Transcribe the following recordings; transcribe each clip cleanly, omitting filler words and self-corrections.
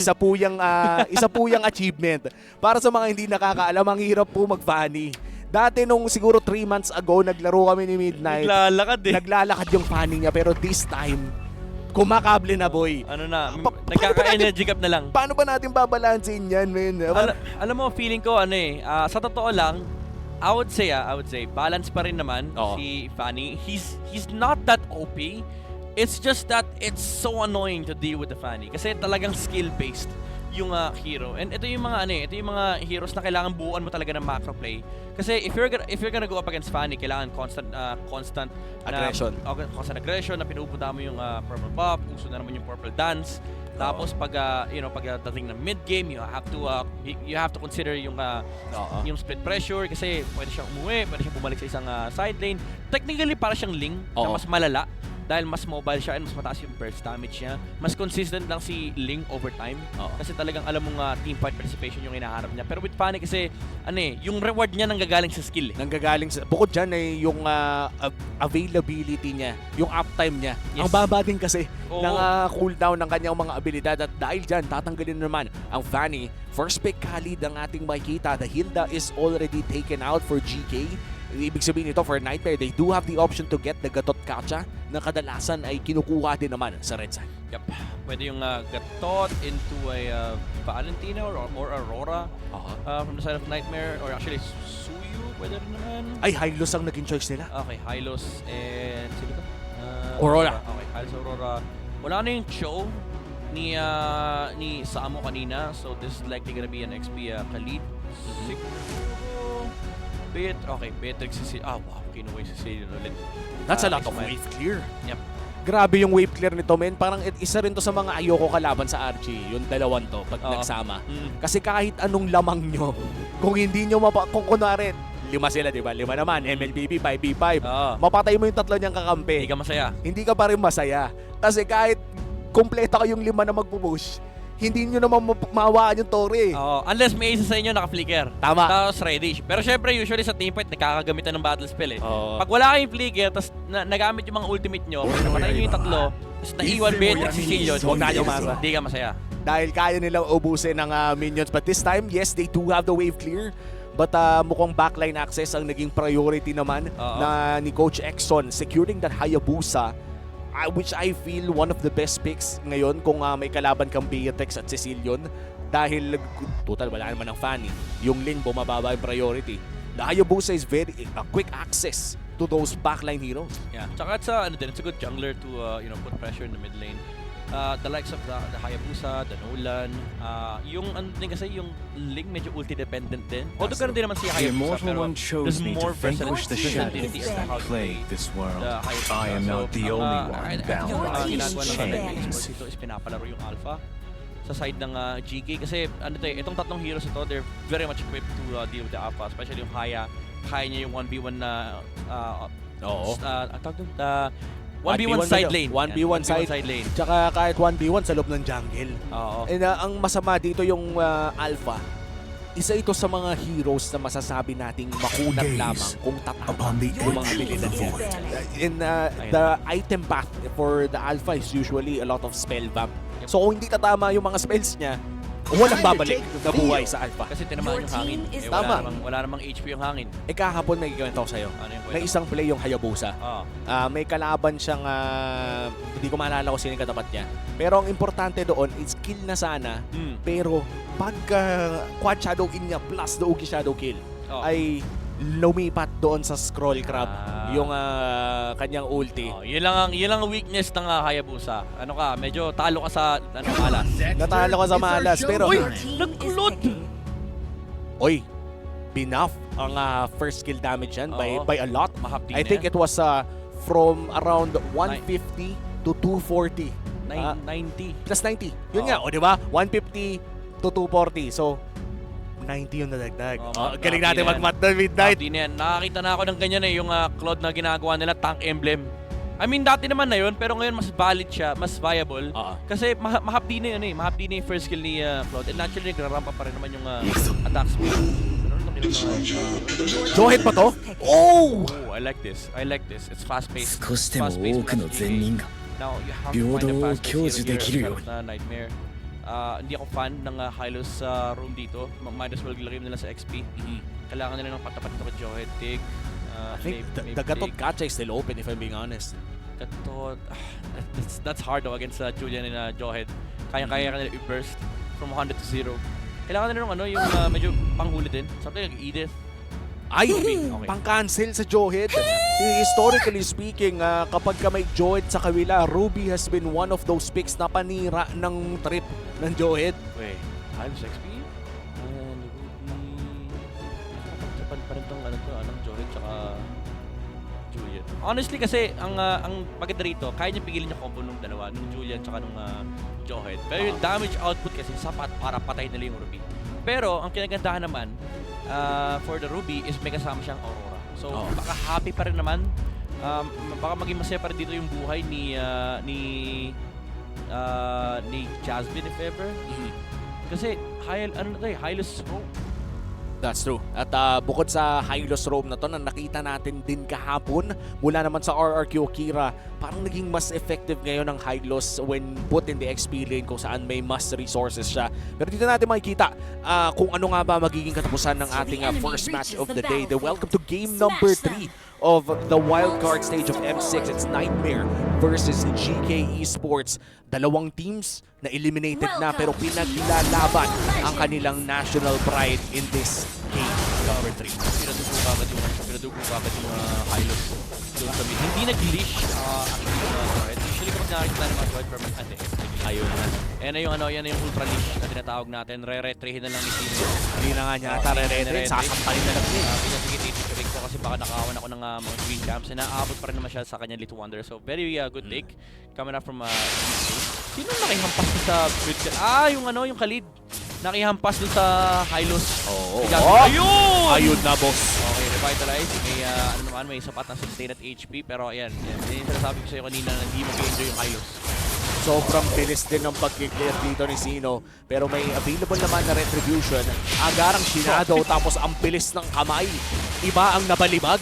Isa po yung achievement. Para sa mga hindi nakakaalam, ang hirap po mag-funny. Dati nung siguro 3 months ago, naglaro kami ni Midnight. Naglalakad eh. Naglalakad yung funny niya, pero this time, kumakable na, boy. Ano na, nagkaka-energy cup na lang. Paano ba natin babalansin yan, men? Alam mo, feeling ko sa totoo lang, I would say balance pa rin naman si Fanny. He's not that OP. It's just that it's so annoying to deal with the Fanny kasi talagang skill-based yung hero. And ito yung mga heroes na kailangan buuan mo talaga ng macro play. Kasi if you're gonna go up against Fanny, kailangan constant aggression. Constant aggression na pinupunta mo yung purple buff, uso na naman yung purple dance. Tapos pagdating ng mid game, you have to consider yung split pressure kasi pwede siyang umuwi, pwede siyang bumalik sa isang side lane. Technically para siyang Ling na mas malala dahil mas mobile siya and mas mataas yung burst damage niya. Mas consistent lang si Ling over time kasi talagang alam mong team fight participation yung hinaharap niya. Pero with Fanny kasi yung reward niya nanggagaling sa skill. Bukod dyan ay yung availability niya, yung uptime niya. Yes. Ang baba din kasi ng cooldown ng kanyang mga abilidad at dahil dyan, tatanggalin naman ang Fanny. First pick Khalid ang ating makikita. The Hilda is already taken out for GK. Ibig sabihin nito for Nightmare, they do have the option to get the Gatot Kacha na kadalasan ay kinukuha din naman sa red side. Yep. Pwede yung Gatot into a Valentina or Aurora from the side of Nightmare or actually Suyu, pwede rin naman. Ay, Hylos ang naging choice nila. Okay, Hylos and sino to? Aurora. Okay, Hylos Aurora. Wala na yung show ni Samo kanina, so this is likely gonna be an XP Khalid. Beatrix si wow, kinuha si Cecilion ulit. That's a lot of wave clear. Yep. Grabe yung wave clear nito, men. Parang isa rin to sa mga ayoko kalaban sa Archie, yung dalawan to, pag nagsama. Kasi kahit anong lamang nyo, kung hindi nyo kung kunwari, 5 sila, di ba? 5 naman, MLBB, 5v5. Mapatay mo yung 3 niyang kakampi. Hindi ka masaya. Hindi ka pa rin masaya. Kasi kahit kumpleto kayong 5 na magpupush, hindi nyo naman mawaan yung Torre. Unless may isa sa inyo naka-flicker. Tama. Tapos ready. Pero syempre, usually sa teamfight, nagkakagamitan ng battle spell eh. Pag wala kayong flicker, tapos nagamit yung mga ultimate nyo, napatay nyo yung 3, tapos naiwan Beatrix si Cecilion, huwag na umasa. Hindi ka masaya. Dahil kaya nilang ubusin ng minions. But this time, yes, they do have the wave clear. But mukhang backline access ang naging priority naman na ni Coach Exxon, securing that Hayabusa, which I feel one of the best picks ngayon kung may kalaban kang Beatrix at Cecilion dahil total wala naman ng Fanny. Yung Ling bumababa yung priority. The Hayabusa is very quick access to those backline heroes. Yeah. Tsaka it's a good jungler to put pressure in the mid lane. The likes of the Hayabusa, the Nolan, yung kasi yung Ling medyo ulti dependent din. Although ganun din naman si Hayabusa, pero there's more versatility as to how to play this world. I am not the only one bound by these chains. Ito is pinapalaro yung Alpha sa side ng GK kasi itong tatlong heroes ito, they're very much equipped to deal with the Alpha, especially yung Haya. Kaya niya yung 1v1 na 1v1 side lane. 1v1 side lane. Tsaka kahit 1v1 sa loob ng jungle. And ang masama dito yung Alpha. Isa ito sa mga heroes na masasabi nating makunat lamang kung tatama yung mga abilidad niya. And the item path for the Alpha is usually a lot of spell vamp. So kung hindi tatama yung mga spells niya, walang babalik na buhay sa Alpha. Kasi tinamaan yung hangin. Wala namang HP yung hangin. Kahapon may kikwento ko sa'yo. May isang play yung Hayabusa. May kalaban siyang, hindi ko maalala kung sino yung katapat niya. Pero ang importante doon, is kill na sana. Pero pag quad shadow in niya plus the Ugi shadow kill, ay lumipat doon sa scroll crab yung kanyang ulti. Yun lang ang weakness ng Hayabusa. Medyo talo ka sa malas. Natalo ka sa malas pero nagkulot. Binuff ang first kill damage yan by a lot. Mahapdi I think it was from around 150 to 240. 90 plus 90. Yun nga, di ba? 150 to 240. So 90 yung nadagdag. Galing natin mag-mat doon, Midnight. Nakakita na ako ng ganyan yung Claude na ginagawa nila, tank emblem. I mean, dati naman na yun, pero ngayon mas valid siya, mas viable. Kasi mahapdi na yun mahapdi na yung first skill ni Claude. And naturally, nagra-ramp up pa rin naman yung attack speed. Joe-hit pa to? I like this. It's fast-paced. Now, you have to find a fast pace here. Nightmare. Hindi ako fan ng Hylos room dito. Might as well ilagay nila sa XP. Kailangan nila ng patapat ito kay Johed, Tig. I think the Gatot Gacha is still open if I'm being honest. Gatot, that's hard though against Julian and Johed. Kaya-kaya nila i-burst from 100 to 0. Kailangan nila ng yung medyo panghuli din. Something like Edith. Ay, Okay. pang-cancel sa Johed. Historically speaking, kapag ka may Johed sa kawila, Ruby has been one of those picks na panira ng trip ng Johed. Wait, Hylos XP? And Ruby... pa rin itong Johed tsaka Julian. Honestly kasi, ang maganda rito, kaya niya pigilin yung combo nung dalawa, nung Julian tsaka nung Johed. Pero yung damage output kasi sapat para patay nila yung Ruby. Pero, ang kinagandahan naman, for the Ruby is may kasama siyang Aurora. So, baka happy pa rin naman. Baka maging masaya pa rin dito yung buhay ni Jasmine if ever. Kasi, Hylos Rogue. That's true. At bukod sa Hylos Roam na to na nakita natin din kahapon mula naman sa RRQ Kira, parang naging mas effective ngayon ang Hylos when put in the XP lane kung saan may mas resources siya. Pero dito natin makikita kung ano nga ba magiging katapusan ng ating first match of the day. Welcome to game number 3 of the wildcard stage of M6. It's Nightmare versus GK Esports. Dalawang teams na eliminated na pero pinaglalaban ang kanilang national pride in this game number 3. Pinadugo agad yung Hylos doon sa mid. Hindi nag-leash actually usually kapag nakakita ng mga Droid permit ayun na. Yan yung ultra leash na tinatawag natin. Re-retrehin na lang ni Sino. Hindi na nga niya ata re-retrehin. Sasampalin na lang niya. Sige, titipirig ko kasi baka nakawan ako ng mga green camps. Naabot pa rin naman siya sa kanyang Little Wonder. So very good take. Coming up from sino nakihampas sa mid? Yung Khalid. Nakihampas dun sa Hylos. Ayun na, boss. Okay, revitalize. May sapat na sustain at HP. Pero ayan, yung sinasabi ko sa'yo kanina na hindi mag-enjoy yung Hylos. Sobrang bilis din ng pag-clear dito ni Sino. Pero may available naman na retribution. Agarang Shinado tapos ang bilis ng kamay. Iba ang nabalibag.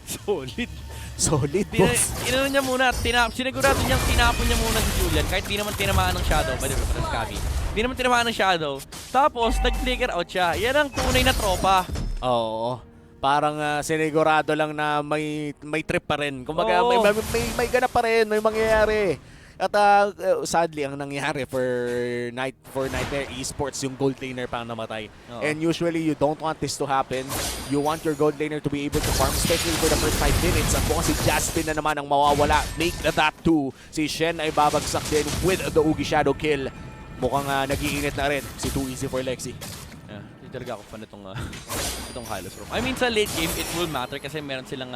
Solid, boss. Inano niya muna, sinigurado niyang tinapon niya muna si Julian kahit di naman tinamaan ng Shadow. By the way, para Scabby. Di naman tinamaan ng Shadow. Tapos, nag-flicker out siya. Yan ang tunay na tropa. Oo. Parang sinigurado lang na may trip pa rin. Kumbaga, may ganap pa rin, may mangyayari. At sadly, ang nangyari for Nightmare Esports, yung gold laner pa ang namatay. And usually, you don't want this to happen. You want your gold laner to be able to farm, especially for the first 5 minutes. At mukhang si Jasmine na naman ang mawawala. Make that too. Si Shen ay babagsak din with the Ugi Shadow kill. Mukhang nag-iinit na rin si Too Easy for Lexi. Hindi talaga ako fan itong Hylos Room. I mean, sa late game, it will matter kasi meron silang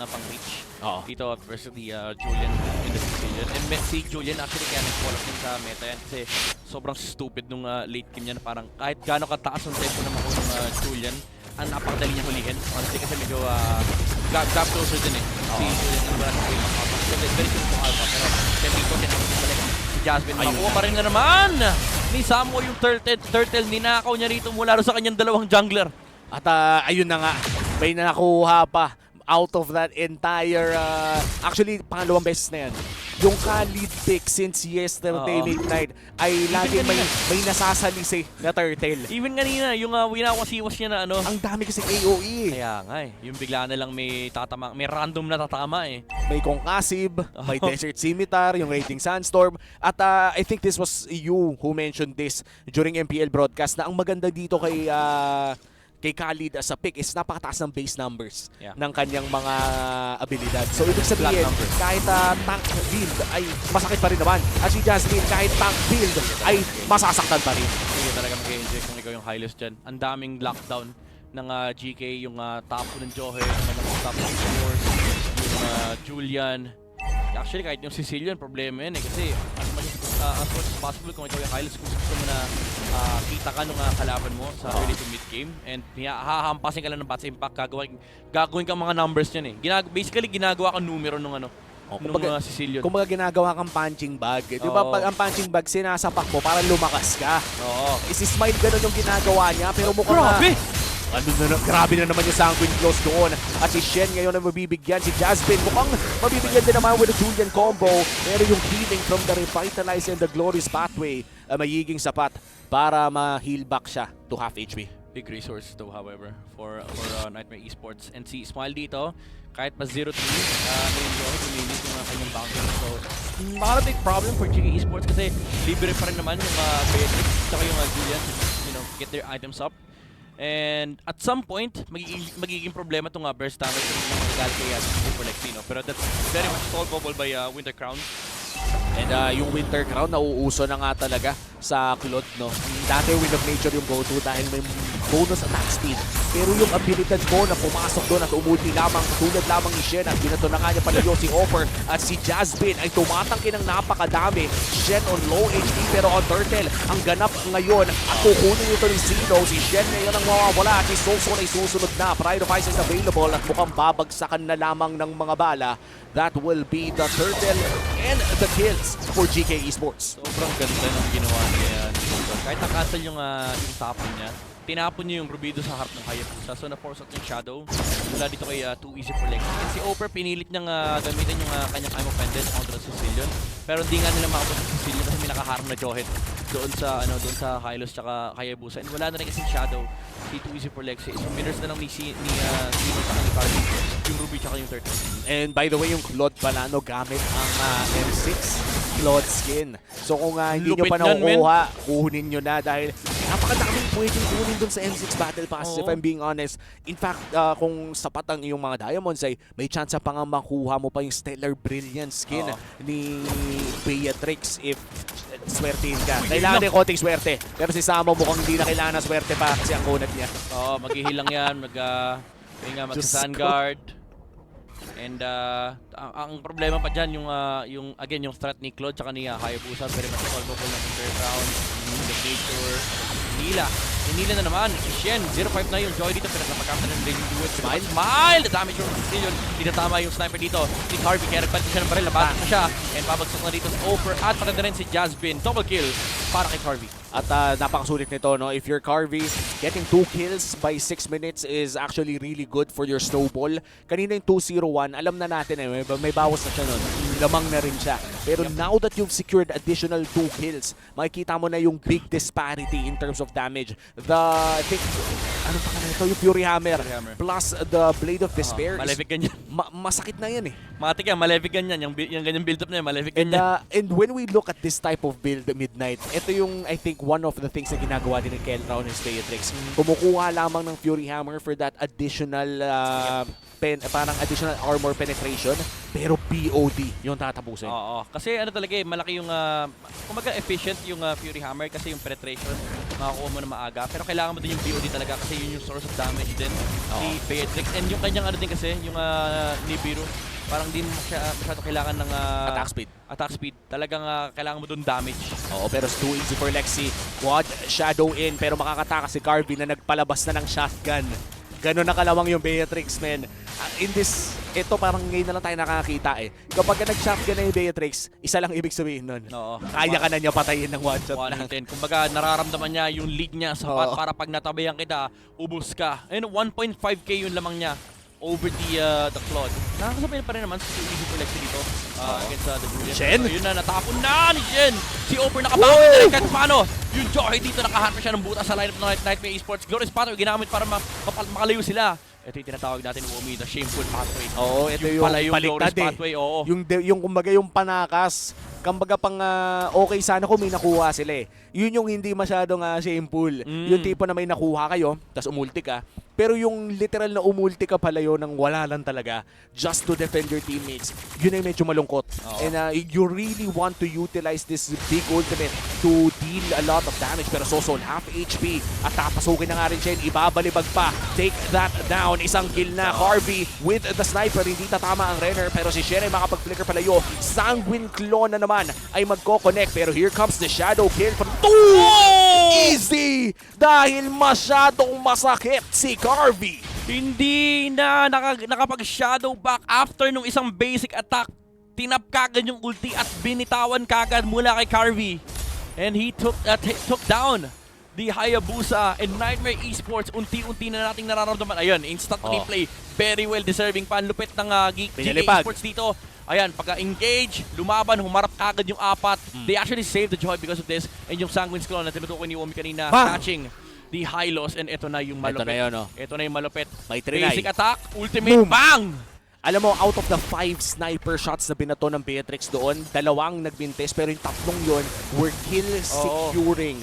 pang-reach. Dito versus the Julian in the Sicilian. And si Julian actually kaya nag-fall off din sa meta yan kasi sobrang stupid nung late game niya na parang kahit gaano kataas ang tempo naman ko ng Julian, ang napakadali niya hulihin. Honestly kasi medyo grab closer din eh. Si Julian ang wala sa game ng alpha. So very good for alpha. Pero dito tinapos si Jasmine. Makuha pa rin na naman ni Samo yung turtle. Ninakaw niya rito mula sa kanyang dalawang jungler. At ayun na nga, may nakuha pa out of that entire, actually pangalawang beses na yan. Yung ka-lead pick since yesterday midnight ay laging may nasasalisi na turtle. Even kanina, yung winawasiwas niya na Ang dami kasing AOE. Kaya nga yung bigla na lang may random na tatama eh. May Concussive, may Desert Scimitar, yung Rating Sandstorm. At I think this was you who mentioned this during MPL broadcast na ang maganda dito kay Khalid as a pick is napakataas ng base numbers ng kanyang mga abilidad. So ibig sabihin, kahit tank build ay masakit pa rin naman. At si Jasmine, kahit tank build ay masasaktan pa rin. Hindi talaga mag-enjoy kung ikaw yung Hylos dyan. Ang daming lockdown ng GK, yung tapo ng Johe, yung tapo ng Force, yung Julian. Actually, kahit yung Sicilian, problema yun eh. Kasi as much as possible kung ikaw yung Hylos, kung gusto mo na kita ka nung kalaban mo sa early to mid game and hahampasin ka lang ng Bats Impact, gagawin kang mga numbers yan eh. Basically, ginagawa kang numero nung Sicilian. Kumbaga ginagawa kang punching bag. Di ba pag ang punching bag sinasapak mo para lumakas ka. Si Smile ganun yung ginagawa niya pero mukhang grabe na naman yung sanguine close doon. At si Shen ngayon na mabibigyan. Si Jasmine mukhang mabibigyan din naman with a Julian combo. Pero yung healing from the Revitalize and the Glorious Pathway magiging sapat para ma-heal back siya to half HP. Big resource though, however, for Nightmare Esports. And si Smile dito, kahit pa 0-3, medyo tumilis yung kanyang bouncer. So, not a big problem for GK Esports kasi libre pa rin naman yung Beatrix saka yung Julian to, get their items up. And at some point, magiging problema itong burst damage ng Regal kay for Lexino. Pero that's very much solvable by Winter Crown. And yung Winter Crown, nauuso na nga talaga sa Claude, no? Dati Wind of Nature yung go-to dahil may bonus attack speed. Pero yung abilidad mo na pumasok doon at umulti lamang, tulad lamang ni Shen at binato na nga niya palayo si Offer at si Jasmine ay tumatangki ng napakadami. Shen on low HP pero on Turtle ang ganap ngayon at kukunin ito ni Zeno. Si Shen ngayon ang mawawala at si Soulson ay susunod na. Pride of Ice is available at mukhang babagsakan na lamang ng mga bala. That will be the Turtle and the kills for GK Esports. Sobrang ganda ng ginawa niya. Kahit nakancel yung tapon niya, tinapon niya yung Rubido sa harap ng Hayabusa. So na-force out yung Shadow. Mula dito kay too easy for Lex. Si Oper pinilit niyang gamitin yung kanyang Imo Pendant kontra sa Sicilian. Pero hindi nga nila makapot sa Sicilian kasi may nakaharang na Johet doon sa Hylos tsaka Hayabusa. And wala na rin kasing Shadow. Si too easy for Lex. So miners na lang ni Sino tsaka ni Carly yung Ruby tsaka yung Turtle. And by the way, yung Claude Balano gamit ang M6 Claude skin. So kung hindi nyo pa nakukuha, kunin nyo na dahil napakadaming pwedeng kunin dun sa M6 Battle Pass if I'm being honest. In fact, kung sapat ang iyong mga diamonds ay may chance pa nga makuha mo pa yung Stellar Brilliance skin ni Beatrix if swertein ka. Kailangan din konting swerte. Pero si Samo mukhang hindi na kailangan ng swerte pa kasi ang kunat niya. Maghihilang yan. Mag-Sandguard. And ang problema pa dyan, yung threat ni Claude tsaka ni Hayabusa, very much solvable ng third round. The Nature, Hinila na naman, si Shen, 0-5 na yung Joy dito, pero napagkamta ng Raging Duet. Smile! The damage yung Sicilian, hindi na tama yung sniper dito. Si Harvey, kaya nagpanti siya ng baril, nabasa na siya. And pabagsak na dito sa Oper, at patanda rin si Jasmine. Double kill para kay Harvey. At napakasulit nito, no? If you're Carvey, getting 2 kills by 6 minutes is actually really good for your snowball. Kanina yung 2-0-1, alam na natin may bawas na siya nun. Lamang na rin siya. Pero now that you've secured additional 2 kills, makikita mo na yung big disparity in terms of damage. I think, ano pa ka na ito? Yung Fury Hammer. Plus the Blade of Despair. Malefic ganyan. Masakit na yan Matik yan, Malefic ganyan. Yung ganyan build-up na yan, Malefic ganyan. And when we look at this type of build, Midnight, ito yung, I think, one of the things na ginagawa din ni Kelrown and Beatrix. Kumukuha lamang ng Fury Hammer for that additional parang additional armor penetration, pero BOD yung tatapusin. Oo, kasi talaga malaki yung kumbaga efficient yung Fury Hammer kasi yung penetration makakuha mo na maaga, pero kailangan mo din yung BOD talaga kasi yun yung source of damage din si Beatrix. And yung kanyang din kasi yung Nibiru, parang din masyado kailangan ng attack speed. Talagang kailangan mo dun damage. Oo, pero it's too easy for Lexi. Quad shadow in, pero makakataka si Carvey na nagpalabas na ng shotgun. Ganon na kalawang yung Beatrix, man. Ito parang ngayon na lang tayo nakakita Kapag nag-shotgun na yung Beatrix, isa lang ibig sabihin nun. Oo. Kaya ka na niya patayin ng one shot lang. Kumbaga nararamdaman niya yung lead niya sapat para pag natabayan kita, ubos ka. And 1.5k yung lamang niya over the Claude. Nakakasabay pa rin naman si Easy Flex dito against the Julian. Shen? So, yun na, natapon na ni Shen. Si Oper nakabawi na rin kahit paano. Yung Joy dito nakaharap siya ng butas sa lineup ng Nightmare Esports. Glorious Pathway ginamit para makalayo sila. Ito yung tinatawag natin ng Umi, the Shameful Pathway. Oo, ito yung baliktad Pathway, oo. Yung kumbaga yung panakas. Kumbaga pang okay sana kung may nakuha sila Yun yung hindi masyadong shameful. Yung tipo na may nakuha kayo, tas umulti ka. Pero yung literal na umulti ka palayo ng wala lang talaga just to defend your teammates, yun ay medyo malungkot. And you really want to utilize this big ultimate to deal a lot of damage. Pero Soson, half HP. At tapasukin na nga rin Shen, ibabalibag pa. Take that down. Isang kill na. Harvey with the sniper. Hindi tatama ang Renner. Pero si Shen ay makapag-flicker palayo. Sanguine Clone na naman ay magko-connect. Pero here comes the shadow kill from easy! Dahil masyadong masakit si Carvey. Hindi na nakapag-shadow back after nung isang basic attack. Tinap kagad yung ulti at binitawan kagad mula kay Carvey. And he took down the Hayabusa and Nightmare Esports. Unti-unti na nating nararamdaman. Ayun, instant replay. Very well deserving pa. Lupit ng GK Esports dito. Ayan, pagka-engage, lumaban, humarap kagad yung apat. They actually saved the joy because of this. And yung Sanguine Scroll na tinutukoy ni Omi kanina, catching the high loss. And ito na yung malupit. Ito na yun, Ito na yung malupit. May trinay. Basic attack, ultimate, bang! Alam mo, out of the 5 sniper shots na binato ng Beatrix doon, 2 nagbintes, pero yung 3 yun were kill securing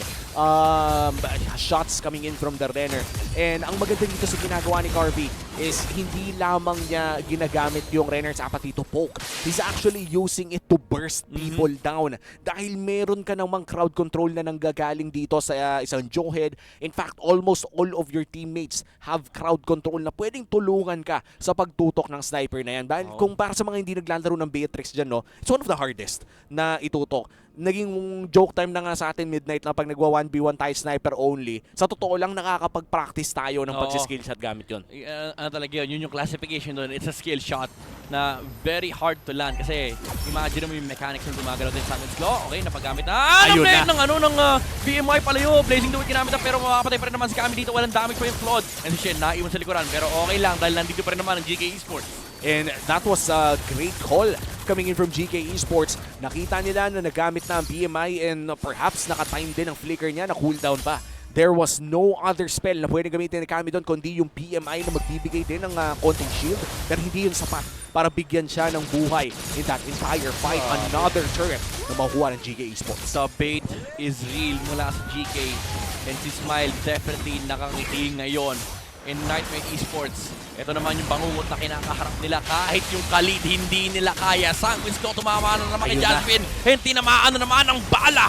shots coming in from the Renner. And ang maganda dito sa ginagawa ni Carvey is hindi lamang niya ginagamit yung Renner's Apathy to poke. He's actually using it to burst people down. Dahil meron ka namang crowd control na nanggagaling dito sa isang Jawhead. In fact, almost all of your teammates have crowd control na pwedeng tulungan ka sa pagtutok ng sniper na yan. Dahil kung para sa mga hindi naglalaro ng Beatrix dyan, no, it's one of the hardest na itutok. Naging joke time na nga sa atin midnight na pag nagwa 1v1 tayo sniper only. Sa totoo lang, nakakapag-practice tayo ng pag-skill shot gamit yun. Ano talaga yun yung classification doon. It's a skill shot na very hard to land. Kasi imagine mo yung mechanics na gumagalaw din sa Sanguine Claw. Okay, napagamit na. Ayun Na! ng BMY palayo. Blazing Duet ginamit na pero mapapatay pa rin naman si Kami dito. Walang damage pa yung Claude. And si Shen naiwan sa likuran. Pero okay lang dahil nandito pa rin naman ang GK Esports. And that was a great call coming in from GK Esports. Nakita nila na nagamit na ang BMI and perhaps nakatime din ang flicker niya na cooldown pa. There was no other spell na pwede gamitin ni Kami doon kundi yung BMI na magbibigay din ng konting shield. Pero hindi yun sapat para bigyan siya ng buhay in that entire fight. Another turret na makuha ng GK Esports. The bait is real mula sa GK. And si Smile definitely nakangiti ngayon. In Nightmare Esports, ito naman yung bangungot na kinakaharap nila kahit yung Khalid hindi nila kaya. Sanguine Claw tumama na naman kay Jasmine. Hindi namaan na naman ang bala.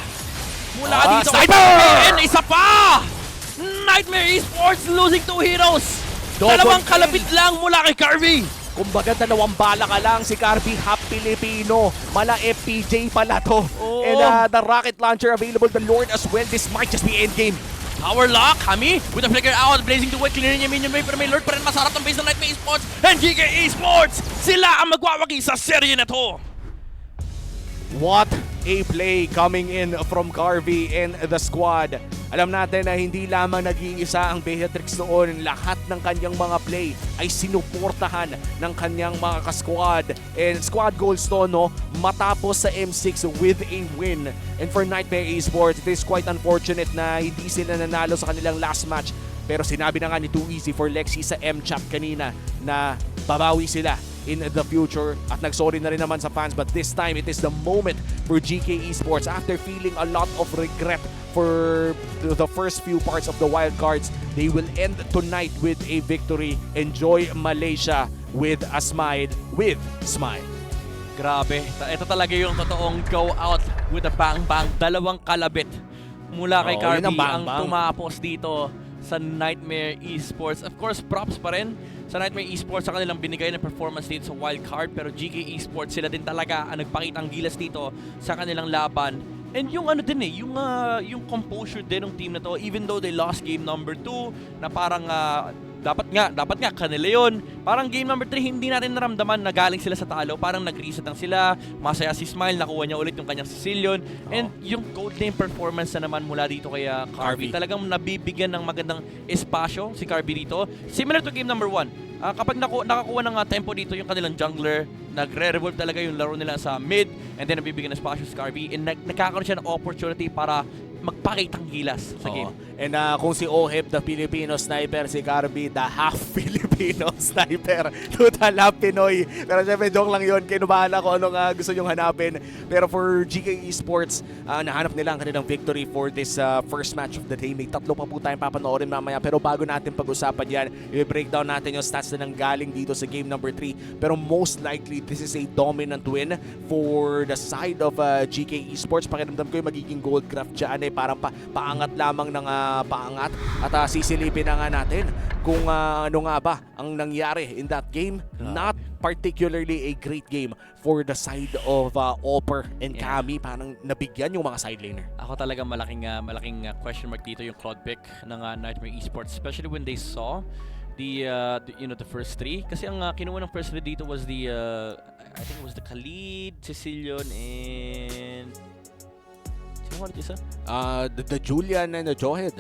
Mula dito kay Jasmine, isa pa! Nightmare Esports losing 2 heroes. Dalawang kalapit lang mula kay Carvey. Kumbaga 2 bala ka lang si Carvey, half Filipino. Mala FPJ pala to. And the rocket launcher available, the Lord as well. This might just be endgame. Power lock, Kami with a flicker out, blazing the way, clearing niya minion wave, pero may Lord pa rin masarap ng base ng Nightmare Esports and GK Esports. Sila ang magwawagi sa serye na to. What a play coming in from Carvey and the squad. Alam natin na hindi lamang nag-iisa ang Beatrix noon. Lahat ng kanyang mga play ay sinuportahan ng kanyang mga ka-squad. And squad goals to, no, matapos sa M6 with a win. And for Nightmare Esports, it is quite unfortunate na hindi sila nanalo sa kanilang last match. Pero sinabi na nga ni Too Easy for Lexi sa M-Chat kanina na babawi sila in the future at nagsorry na rin naman sa fans, but this time it is the moment for GK Esports after feeling a lot of regret for the first few parts of the wild cards. They will end tonight with a victory. Enjoy Malaysia with a smile, Grabe, ito talaga yung totoong go out with a bang-bang. Dalawang kalabit mula kay Carvey ang tumapos dito sa Nightmare Esports. Of course, props pa rin sa Nightmare Esports sa kanilang binigay na performance dito sa wildcard. Pero GK Esports, sila din talaga ang nagpakita ng gilas dito sa kanilang laban. And yung ano din yung composure din ng team na to, even though they lost game number 2, na parang dapat nga kanila yun. Parang game number 3, hindi natin naramdaman na galing sila sa talo. Parang nag-reset lang sila. Masaya si Smile, nakuha niya ulit yung kanyang Sicilian. And yung gold lane performance na naman mula dito kay Carvey. Talagang nabibigyan ng magandang espasyo si Carvey dito. Similar to game number 1. Kapag nakakuha ng tempo dito yung kanilang jungler, nagre-revolve talaga yung laro nila sa mid, and then nabibigyan ng espasyo si Carvey, and nagkakaroon siya ng opportunity para magpakitang gilas sa game. And kung si Oheb, the Filipino sniper, si Carvey, the half Filipino sniper, total half Pinoy. Pero syempre, joke lang yun. Kinubahan ako anong gusto nyong hanapin. Pero for GK Esports, nahanap nila ang kanilang victory for this first match of the day. May 3 pa po tayong papanoorin mamaya. Pero bago natin pag-usapan yan, i-breakdown natin yung stats na nanggaling dito sa game number 3. Pero most likely, this is a dominant win for the side of GK Esports. Pakiramdam ko yung magiging gold craft dyan. Parang paangat lamang ng paangat. At sisilipin na nga natin kung ano nga ba ang nangyari in that game. Not particularly a great game for the side of Opper and Kami. Parang nabigyan yung mga side laner. Ako talaga malaking question mark dito yung Claude pick ng Nightmare Esports, especially when they saw the first 3. Kasi ang kinuha ng first 3 dito was the I think it was the Khalid, Sicilian, and sino ulit isa? The Julian and the Jawhead.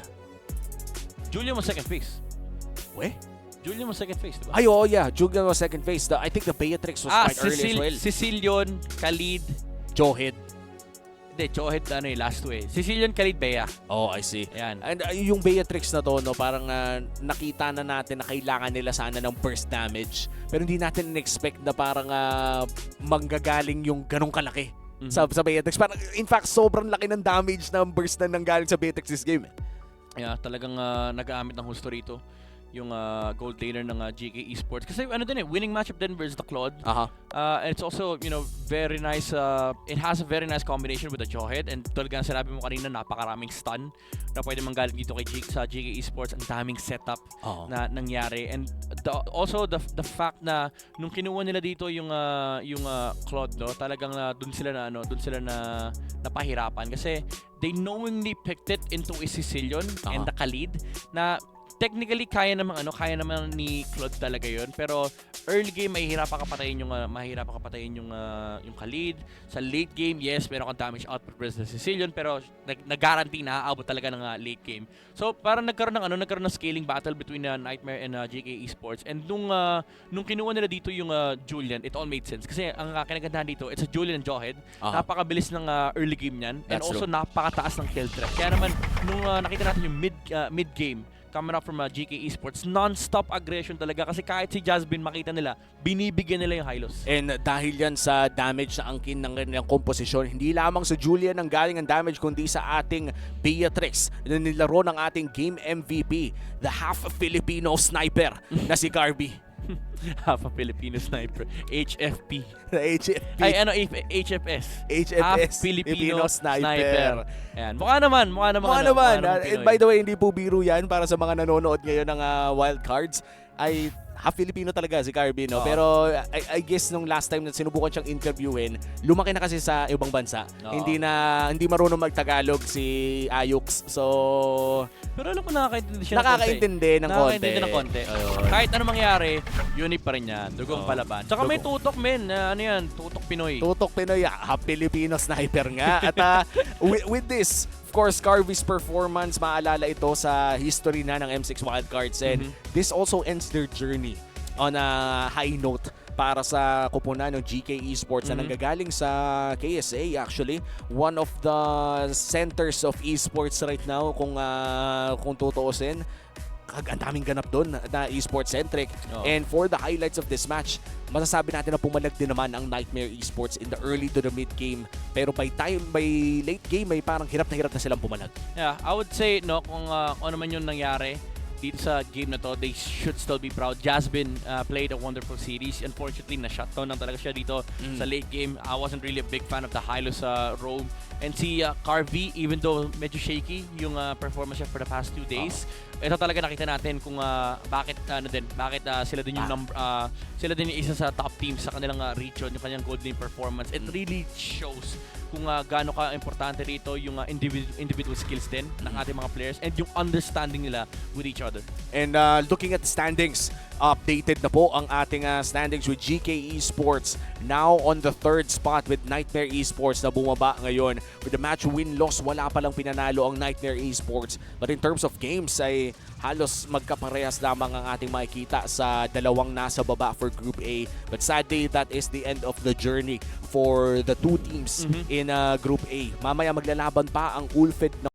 Julian was second phase. Weh? Julian was second phase, diba? Ay, yeah. Julian was second phase. I think the Beatrix was quite early as well. Sicilian, Khalid. Johid. Hindi, Johid, last two eh. Sicilian, Khalid, Bea. Oh, I see. Ayan. And yung Beatrix na to, no, parang nakita na natin na kailangan nila sana ng burst damage. Pero hindi natin in-expect na parang manggagaling yung ganong kalaki sa Beatrix. Parang, in fact, sobrang laki ng damage ng burst na nanggaling sa Beatrix this game. Yeah, talagang nag-aamit ng husto rito yung gold laner ng GK Esports. Kasi winning matchup din versus the Claude. And it's also, very nice. It has a very nice combination with the Jawhead. And talagang sinabi mo kanina, napakaraming stun na pwede manggaling dito sa GK Esports. Ang daming setup na nangyari. And also the fact na nung kinuha nila dito yung Claude, no, talagang dun sila na napahirapan kasi they knowingly picked it into a Sicilian and the Khalid na technically kaya naman ni Claude talaga 'yon, pero early game mahihirapan ka patayin yung Khalid. Sa late game, yes, meron kang damage output versus Sicilian, pero nag-guarantee na aabot talaga ng late game. So parang nagkaroon ng scaling battle between Nightmare and GK Esports. And nung kinuha nila dito yung Julian, it all made sense kasi ang kinagandahan dito, it's a Julian and Jawhead. Napakabilis ng early game niyan, and also napakataas ng kill threat. Kaya naman nung nakita natin yung mid game coming up from GK Esports, non-stop aggression talaga kasi kahit si Jasmine makita nila, binibigyan nila yung Hylos. And dahil yan sa damage na angkin ng kanilang komposisyon, hindi lamang sa Julian ang galing ang damage kundi sa ating Beatrix na nilaro ng ating game MVP, the half-Filipino sniper na si Carby. Half a Filipino sniper. HFP. HFP. Ay, HFS. HFS. Half Filipino sniper. Ayan. Mukha naman. And by the way, hindi po biro yan para sa mga nanonood ngayon ng Wild Cards. Ay half Filipino talaga si Carby, no? Pero I guess nung last time na sinubukan siyang interviewin, lumaki na kasi sa ibang bansa. Hindi marunong magtagalog si Ayux. So pero alam ko nakakaintindi siya nakakaintindi ng konti. Kahit ano mangyari, unit pa rin yan. Dugong palaban. Tsaka may tutok, men. Tutok Pinoy. Tutok Pinoy. Half Filipino sniper nga. At with this, of course, Carvy's performance, maalala ito sa history na ng M6 Wildcards. And this also ends their journey on a high note para sa kupunan ng GK Esports na nanggagaling sa KSA, actually. One of the centers of esports right now kung tutuusin. Ang daming ganap doon na esports-centric. And for the highlights of this match, masasabi natin na pumalag din naman ang Nightmare Esports in the early to the mid game. Pero by late game, may parang hirap na silang pumalag. Yeah, I would say, no, kung ano man yung nangyari dito sa game na to, they should still be proud. Jasmine played a wonderful series. Unfortunately, na-shutdown lang talaga siya dito sa late game. I wasn't really a big fan of the Hylos roam. And si Carvey, even though medyo shaky yung performance niya for the past 2 days, ito talaga nakita natin kung bakit sila din yung sila din yung isa sa top teams sa kanilang region, yung kanyang gold lane performance. It really shows kung gaano ka importante rito yung individual skills din ng ating mga players and yung understanding nila with each other. And looking at the standings, updated na po ang ating standings with GK Esports now on the 3rd spot with Nightmare Esports na bumaba ngayon. With the match win-loss, wala palang pinanalo ang Nightmare Esports. But in terms of games, ay halos magkaparehas lamang ang ating makikita sa dalawang nasa baba for Group A. But sadly, that is the end of the journey for the two teams in Group A. Mamaya maglalaban pa ang Ulfed